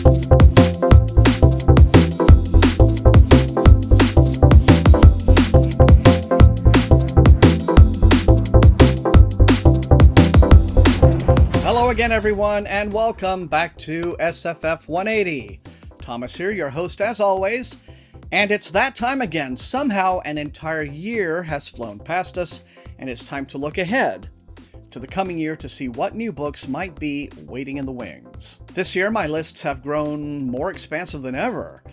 Hello again, everyone, and welcome back to SFF180. Thomas here, your host as always, and it's that time again. Somehow an entire year has flown past us, and it's time to look ahead to the coming year to see what new books might be waiting in the wings. This year, my lists have grown more expansive than ever.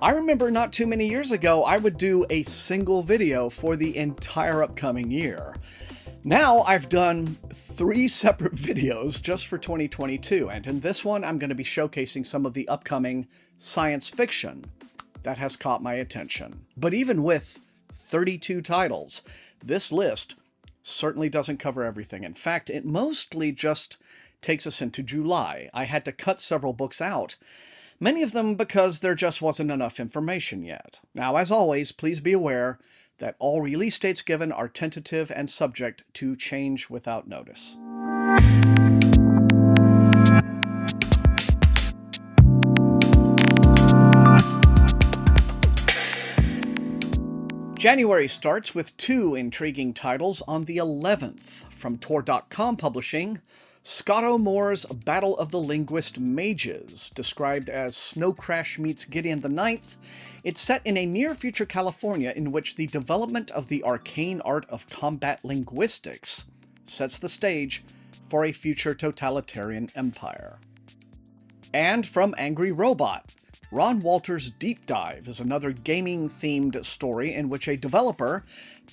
I remember not too many years ago, I would do a single video for the entire upcoming year. Now I've done 3 separate videos just for 2022, and in this one I'm going to be showcasing some of the upcoming science fiction that has caught my attention. But even with 32 titles, this list certainly doesn't cover everything. In fact, it mostly just takes us into July. I had to cut several books out, many of them because there just wasn't enough information yet. Now, as always, please be aware that all release dates given are tentative and subject to change without notice. January starts with 2 intriguing titles on the 11th. From Tor.com Publishing, Scott Moore's Battle of the Linguist Mages, described as Snow Crash meets Gideon the Ninth. It's set in a near-future California in which the development of the arcane art of combat linguistics sets the stage for a future totalitarian empire. And from Angry Robot, Ron Walter's Deep Dive is another gaming-themed story in which a developer,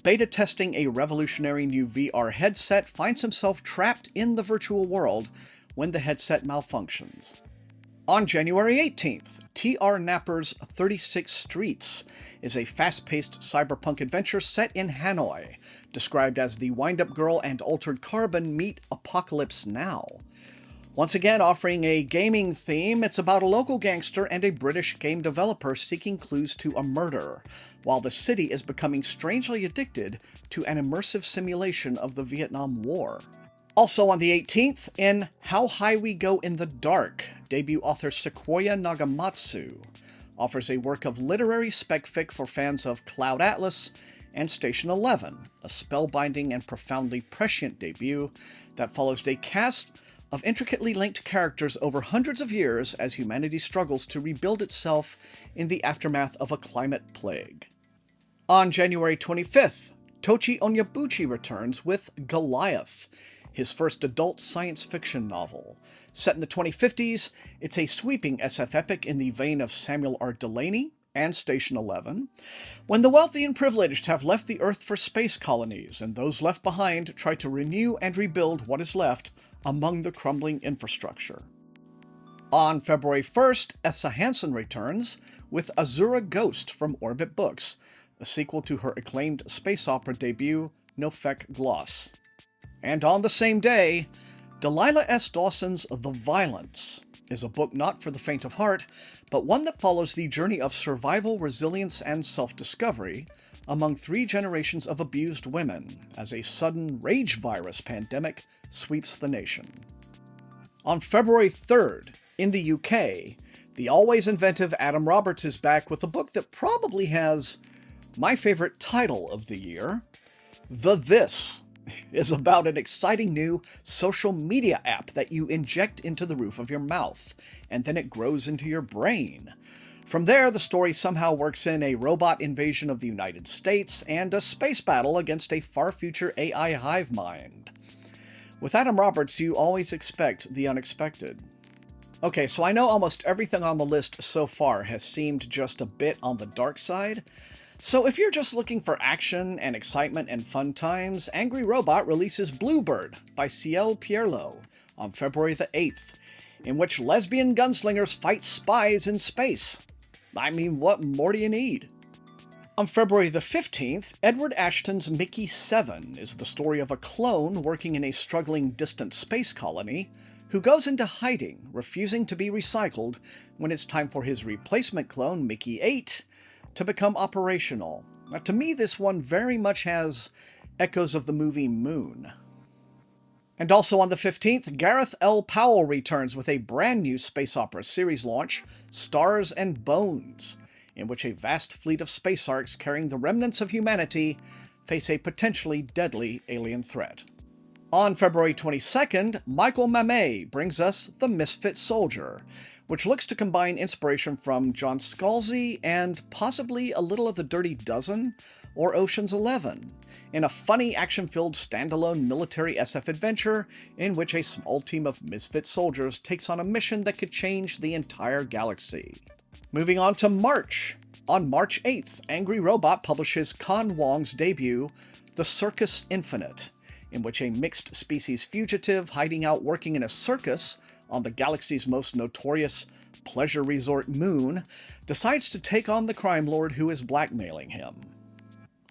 beta testing a revolutionary new VR headset, finds himself trapped in the virtual world when the headset malfunctions. On January 18th, T.R. Napper's 36 Streets is a fast-paced cyberpunk adventure set in Hanoi, described as the Wind-Up Girl and Altered Carbon meet Apocalypse Now. Once again, offering a gaming theme, it's about a local gangster and a British game developer seeking clues to a murder, while the city is becoming strangely addicted to an immersive simulation of the Vietnam War. Also on the 18th, in How High We Go in the Dark, debut author Sequoia Nagamatsu offers a work of literary spec-fic for fans of Cloud Atlas and Station 11, a spellbinding and profoundly prescient debut that follows a cast of intricately linked characters over hundreds of years as humanity struggles to rebuild itself in the aftermath of a climate plague. On January 25th, Tochi Onyebuchi returns with Goliath, his first adult science fiction novel. Set in the 2050s, it's a sweeping SF epic in the vein of Samuel R. Delany and Station 11, when the wealthy and privileged have left the Earth for space colonies, and those left behind try to renew and rebuild what is left among the crumbling infrastructure. On February 1st, Essa Hansen returns with Azura Ghost from Orbit Books, a sequel to her acclaimed space opera debut, Nofek Gloss. And on the same day, Delilah S. Dawson's The Violence is a book not for the faint of heart, but one that follows the journey of survival, resilience, and self-discovery among 3 generations of abused women as a sudden rage virus pandemic sweeps the nation. On February 3rd, in the UK, the always inventive Adam Roberts is back with a book that probably has my favorite title of the year. The This is about an exciting new social media app that you inject into the roof of your mouth, and then it grows into your brain. From there, the story somehow works in a robot invasion of the United States and a space battle against a far-future AI hive mind. With Adam Roberts, you always expect the unexpected. Okay, so I know almost everything on the list so far has seemed just a bit on the dark side. So if you're just looking for action and excitement and fun times, Angry Robot releases Bluebird by Ciel Pierlot on February the 8th, in which lesbian gunslingers fight spies in space. I mean, what more do you need? On February the 15th, Edward Ashton's Mickey 7 is the story of a clone working in a struggling distant space colony who goes into hiding, refusing to be recycled when it's time for his replacement clone, Mickey 8, to become operational. Now, to me, this one very much has echoes of the movie Moon. And also on the 15th, Gareth L. Powell returns with a brand new space opera series launch, Stars and Bones, in which a vast fleet of space arcs carrying the remnants of humanity face a potentially deadly alien threat. On February 22nd, Michael Mamet brings us The Misfit Soldier, which looks to combine inspiration from John Scalzi and possibly a little of The Dirty Dozen or Ocean's 11, in a funny action-filled standalone military SF adventure in which a small team of misfit soldiers takes on a mission that could change the entire galaxy. Moving on to March. On March 8th, Angry Robot publishes Con Wong's debut, The Circus Infinite, in which a mixed-species fugitive hiding out working in a circus on the galaxy's most notorious pleasure resort moon decides to take on the crime lord who is blackmailing him.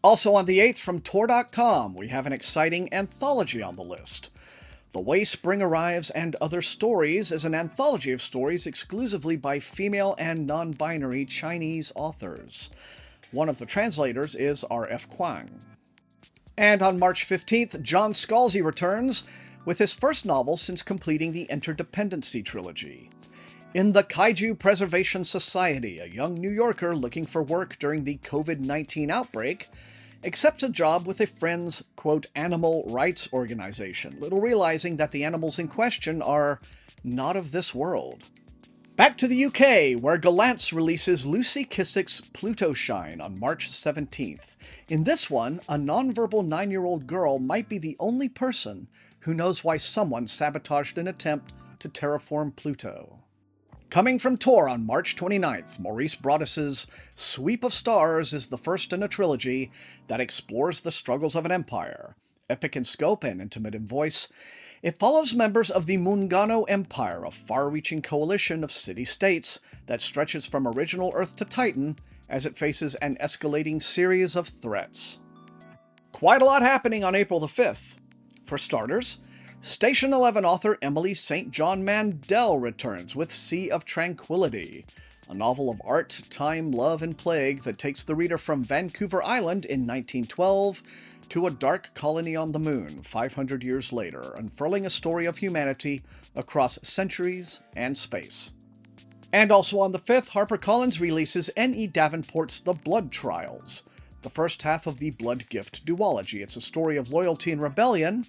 Also on the 8th, from Tor.com, we have an exciting anthology on the list. The Way Spring Arrives and Other Stories is an anthology of stories exclusively by female and non-binary Chinese authors. One of the translators is R.F. Kuang. And on March 15th, John Scalzi returns with his first novel since completing the Interdependency trilogy. In the Kaiju Preservation Society, a young New Yorker looking for work during the COVID-19 outbreak accepts a job with a friend's, quote, animal rights organization, little realizing that the animals in question are not of this world. Back to the UK, where Galance releases Lucy Kissick's Pluto Shine on March 17th. In this one, a nonverbal 9-year-old girl might be the only person who knows why someone sabotaged an attempt to terraform Pluto. Coming from Tor on March 29th, Maurice Broaddus's Sweep of Stars is the first in a trilogy that explores the struggles of an empire. Epic in scope and intimate in voice, it follows members of the Mungano Empire, a far-reaching coalition of city-states that stretches from original Earth to Titan as it faces an escalating series of threats. Quite a lot happening on April the 5th. For starters, Station 11 author Emily St. John Mandel returns with Sea of Tranquility, a novel of art, time, love, and plague that takes the reader from Vancouver Island in 1912 to a dark colony on the moon 500 years later, unfurling a story of humanity across centuries and space. And also on the 5th, HarperCollins releases N.E. Davenport's The Blood Trials, the first half of the Blood Gift duology. It's a story of loyalty and rebellion,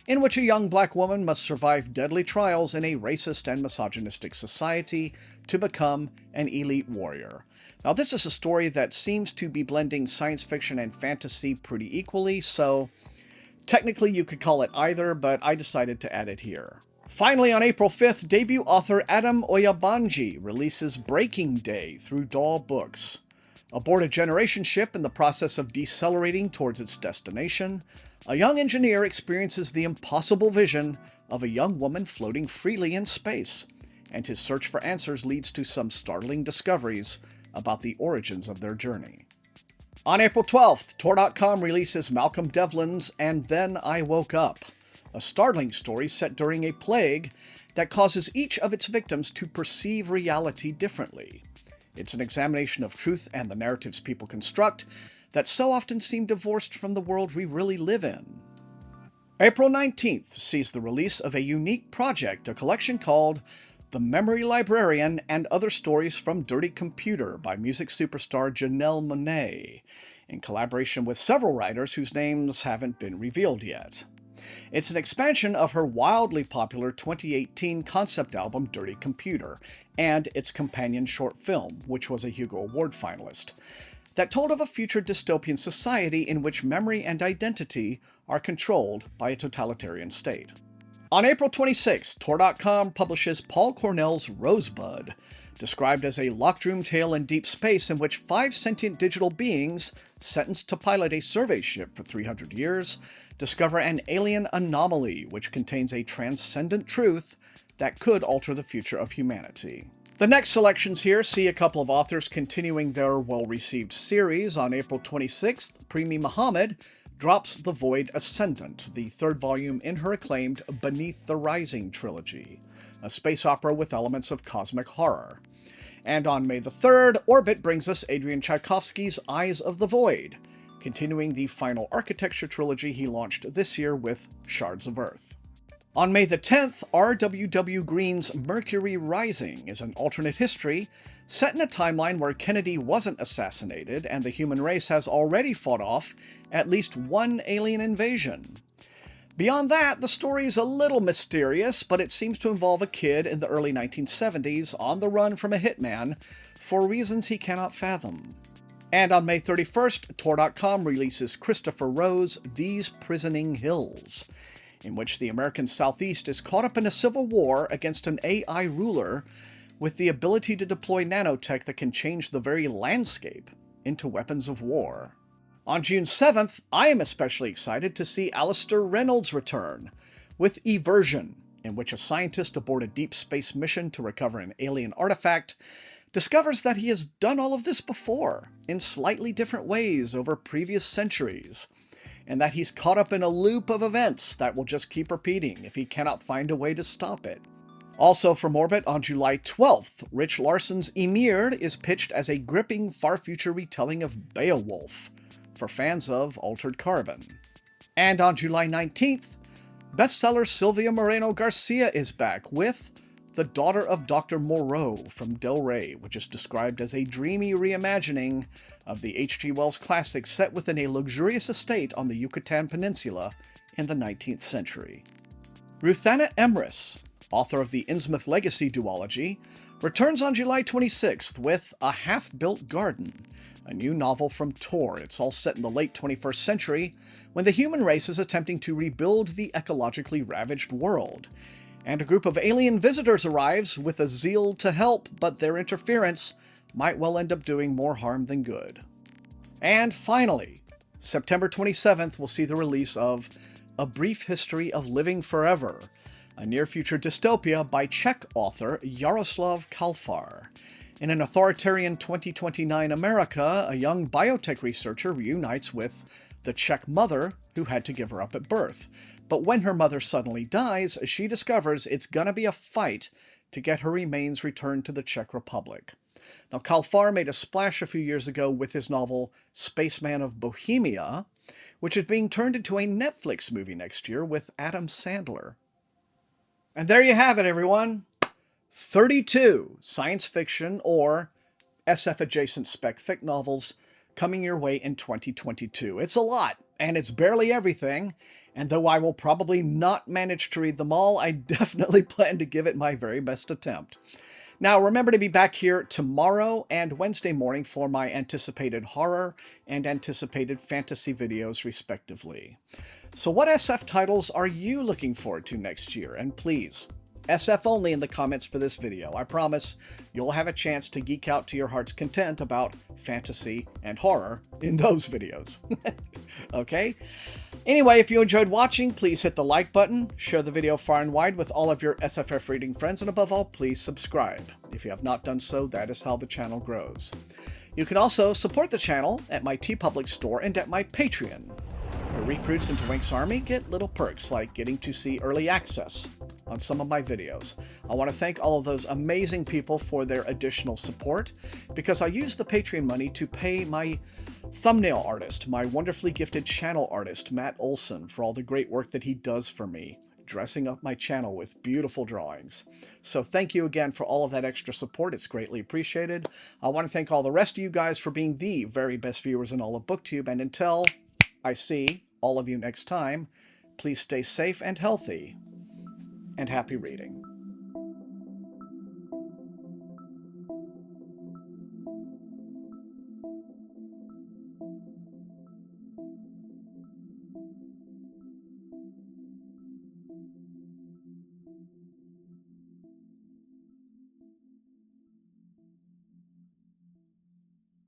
in which a young black woman must survive deadly trials in a racist and misogynistic society to become an elite warrior. Now, this is a story that seems to be blending science fiction and fantasy pretty equally, so technically you could call it either, but I decided to add it here. Finally, on April 5th, debut author Adam Oyabanji releases Breaking Day through Daw Books. Aboard a generation ship in the process of decelerating towards its destination, a young engineer experiences the impossible vision of a young woman floating freely in space, and his search for answers leads to some startling discoveries about the origins of their journey. On April 12th, Tor.com releases Malcolm Devlin's And Then I Woke Up, a startling story set during a plague that causes each of its victims to perceive reality differently. It's an examination of truth and the narratives people construct that so often seem divorced from the world we really live in. April 19th sees the release of a unique project, a collection called The Memory Librarian and Other Stories from Dirty Computer by music superstar Janelle Monáe, in collaboration with several writers whose names haven't been revealed yet. It's an expansion of her wildly popular 2018 concept album Dirty Computer, and its companion short film, which was a Hugo Award finalist, that told of a future dystopian society in which memory and identity are controlled by a totalitarian state. On April 26, Tor.com publishes Paul Cornell's Rosebud, described as a locked-room tale in deep space in which 5 sentient digital beings, sentenced to pilot a survey ship for 300 years, discover an alien anomaly which contains a transcendent truth that could alter the future of humanity. The next selections here see a couple of authors continuing their well-received series. On April 26th, Premi Muhammad drops The Void Ascendant, the third volume in her acclaimed Beneath the Rising trilogy, a space opera with elements of cosmic horror. And on May the 3rd, Orbit brings us Adrian Tchaikovsky's Eyes of the Void, continuing the final architecture trilogy he launched this year with Shards of Earth. On May the 10th, R.W.W. Green's Mercury Rising is an alternate history set in a timeline where Kennedy wasn't assassinated and the human race has already fought off at least one alien invasion. Beyond that, the story is a little mysterious, but it seems to involve a kid in the early 1970s on the run from a hitman for reasons he cannot fathom. And on May 31st, Tor.com releases Christopher Rowe's These Prisoning Hills, in which the American Southeast is caught up in a civil war against an AI ruler with the ability to deploy nanotech that can change the very landscape into weapons of war. On June 7th, I am especially excited to see Alistair Reynolds return with Eversion, in which a scientist aboard a deep space mission to recover an alien artifact discovers that he has done all of this before, in slightly different ways over previous centuries, and that he's caught up in a loop of events that will just keep repeating if he cannot find a way to stop it. Also from orbit on July 12th, Rich Larson's Ymir is pitched as a gripping far-future retelling of Beowulf, for fans of Altered Carbon. And on July 19th, bestseller Sylvia Moreno-Garcia is back with The Daughter of Dr. Moreau from Del Rey, which is described as a dreamy reimagining of the H.G. Wells classic set within a luxurious estate on the Yucatan Peninsula in the 19th century. Ruthanna Emrys, author of the Innsmouth Legacy duology, returns on July 26th with A Half-Built Garden, a new novel from Tor. It's all set in the late 21st century, when the human race is attempting to rebuild the ecologically ravaged world, and a group of alien visitors arrives with a zeal to help, but their interference might well end up doing more harm than good. And finally, September 27th will see the release of A Brief History of Living Forever, a near-future dystopia by Czech author Jaroslav Kalfar. In an authoritarian 2029 America, a young biotech researcher reunites with the Czech mother who had to give her up at birth. But when her mother suddenly dies, she discovers it's gonna be a fight to get her remains returned to the Czech Republic. Now, Kalfar made a splash a few years ago with his novel Spaceman of Bohemia, which is being turned into a Netflix movie next year with Adam Sandler. And there you have it, everyone. 32 science fiction or SF-adjacent spec fic novels coming your way in 2022. It's a lot, and it's barely everything, and though I will probably not manage to read them all, I definitely plan to give it my very best attempt. Now, remember to be back here tomorrow and Wednesday morning for my anticipated horror and anticipated fantasy videos, respectively. So what SF titles are you looking forward to next year? And please, SF only in the comments for this video. I promise you'll have a chance to geek out to your heart's content about fantasy and horror in those videos. Okay? Anyway, if you enjoyed watching, please hit the like button, share the video far and wide with all of your SFF reading friends, and above all, please subscribe. If you have not done so, that is how the channel grows. You can also support the channel at my TeePublic store and at my Patreon, where recruits into Wink's Army get little perks like getting to see early access on some of my videos. I want to thank all of those amazing people for their additional support, because I use the Patreon money to pay my thumbnail artist, my wonderfully gifted channel artist, Matt Olson, for all the great work that he does for me, dressing up my channel with beautiful drawings. So thank you again for all of that extra support. It's greatly appreciated. I want to thank all the rest of you guys for being the very best viewers in all of BookTube, and until I see all of you next time, please stay safe and healthy, and happy reading.